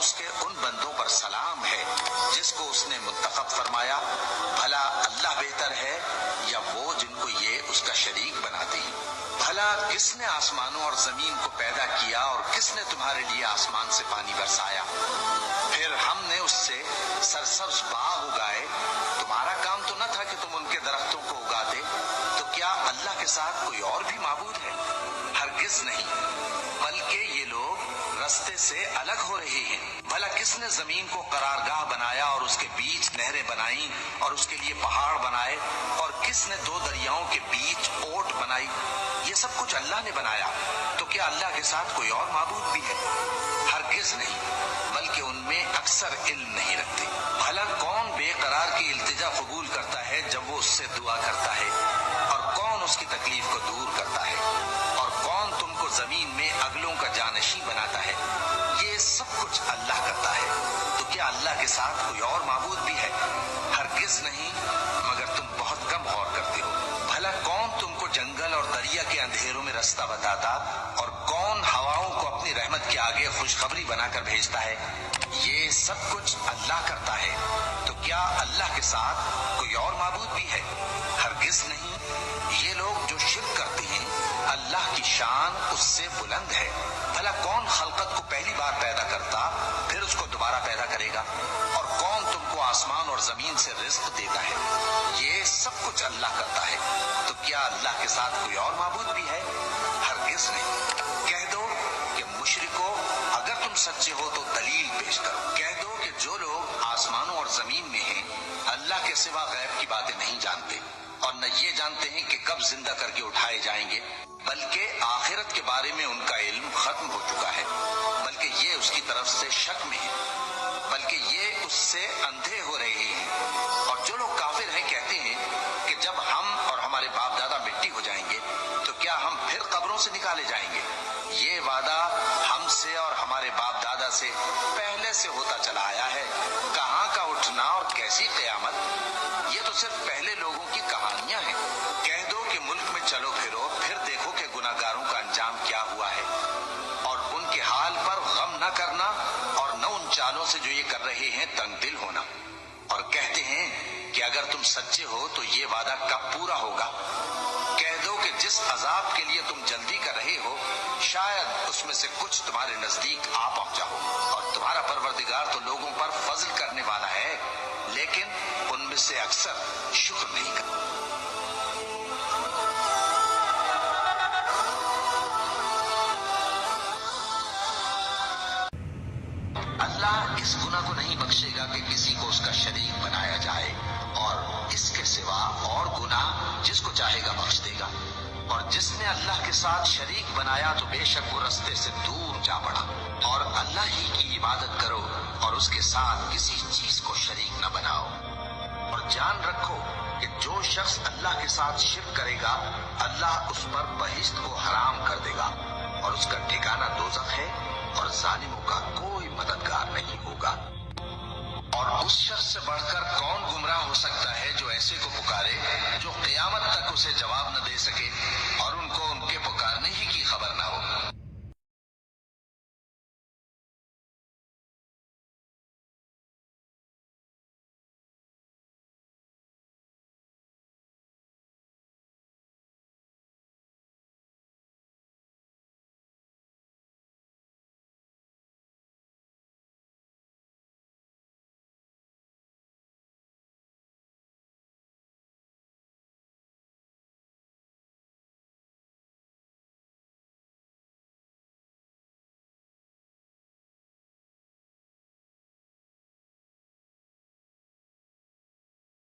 اس کے ان بندوں پر سلام ہے جس کو اس نے منتخب فرمایا، بھلا اللہ بہتر ہے یا وہ جن کو یہ اس کا شریک بناتے ہیں؟ بھلا کس نے آسمانوں اور زمین کو پیدا کیا اور کس نے تمہارے لیے آسمان سے پانی برسایا؟ پھر ہم نے اس سے سرسبز باغ اگائے، تمہارا کام تو نہ تھا کہ تم ان کے درختوں کو اگاتے؟ تو کیا اللہ کے ساتھ کوئی اور بھی معبود ہے؟ ہرگز نہیں، بلکہ یہ لوگ رستے سے الگ ہو رہے ہیں۔ بھلا کس نے زمین کو قرارگاہ بنایا اور اس کے بیچ نہریں بنائیں اور اس کے لیے پہاڑ بنائے، اور کس نے دو دریاؤں کے بیچ اوٹ بنائی؟ یہ سب کچھ اللہ نے بنایا، تو کیا اللہ کے ساتھ کوئی اور معبود بھی ہے؟ ہرگز نہیں، بلکہ ان میں اکثر علم نہیں رکھتے۔ بھلا کون بے قرار کی التجا قبول کرتا ہے جب وہ اس سے دعا کرتا ہے، اور کون اس کی تکلیف کو دور کرتا ہے، اور کون تم کو زمین میں اگلوں کا جانشین بناتا ہے؟ یہ سب کچھ اللہ کرتا ہے، تو کیا اللہ کے ساتھ کوئی اور معبود بھی ہے؟ ہرگز نہیں، مگر تم بہت کم غور کرتے ہو۔ بھلا کون تم کو جنگل اور دریا کے اندھیروں میں رستہ بتاتا، اور کون ہواؤں کو اپنی رحمت کے آگے خوشخبری بنا کر بھیجتا ہے؟ یہ سب کچھ اللہ کرتا ہے، تو کیا اللہ کے ساتھ کوئی اور معبود بھی ہے؟ ہرگز نہیں، یہ لوگ جو شرک کرتے ہیں اللہ کی شان اس سے بلند ہے۔ بھلا کون خلقت کو پہلی بار پیدا کرتا پھر اس کو دوبارہ پیدا کرے گا، اور کون تم کو آسمان اور زمین سے رزق دیتا ہے؟ یہ سب کچھ اللہ کرتا ہے، تو کیا اللہ کے ساتھ کوئی اور معبود بھی ہے؟ ہرگز نہیں۔ کہہ دو کہ مشرکو، اگر تم سچے ہو تو دلیل پیش کرو۔ کہہ دو کہ جو لوگ آسمانوں اور زمین میں ہیں اللہ کے سوا غیب کی باتیں نہیں جانتے، اور نہ یہ جانتے ہیں کہ کب زندہ کر کے اٹھائے جائیں گے، بلکہ آخرت کے بارے میں ان کا علم ختم ہو چکا ہے، بلکہ یہ اس کی طرف سے شک میں ہے، بلکہ یہ اس سے اندھے ہو رہے ہیں۔ اور جو لوگ کافر ہیں کہتے ہیں کہ جب ہم اور ہمارے باپ دادا مٹی ہو جائیں گے تو کیا ہم پھر قبروں سے نکالے جائیں گے؟ یہ وعدہ ہم سے اور ہمارے باپ دادا سے پہلے سے ہوتا چلا آیا ہے، کہاں کا اٹھنا اور کیسی قیامت؟ یہ تو صرف پہلے لوگوں کی کہانیاں ہیں۔ کہہ دو کہ ملک میں چلو پھرو، پھر دیکھو کہ گناہگاروں کا انجام کیا ہوا ہے، اور ان کے حال پر غم نہ کرنا، اور نہ ان چالوں سے جو یہ کر رہے ہیں تنگ دل ہونا۔ اور کہتے ہیں کہ اگر تم سچے ہو تو یہ وعدہ کب پورا ہوگا؟ کہہ دو کہ جس عذاب کے لیے تم جلدی کر رہے ہو شاید اس میں سے کچھ تمہارے نزدیک آ پہنچا ہو، اور تمہارا پروردگار تو لوگوں پر فضل کرنے والا ہے، لیکن ان میں سے اکثر شکر نہیں کرتے۔ اللہ اس گناہ کو نہیں بخشے گا کہ کسی کو اس کا شریک بنایا جائے، اور اس کے سوا اور گناہ جس کو چاہے گا بخش دے گا، اور جس نے اللہ کے ساتھ شریک بنایا تو بے شک وہ رستے سے دور جا پڑا۔ اور اللہ ہی کی عبادت کرو اور اس کے ساتھ کسی چیز کو شریک نہ بناؤ، اور جان رکھو کہ جو شخص اللہ کے ساتھ شرک کرے گا اللہ اس پر بہشت کو حرام کر دے گا، اور اس کا ٹھکانہ دوزخ ہے، اور ظالموں کا کوئی مددگار نہیں ہوگا۔ اور اس شخص سے بڑھ کر کون گمراہ ہو سکتا ہے جو ایسے کو پکارے جو قیامت تک اسے جواب نہ دے سکے، اور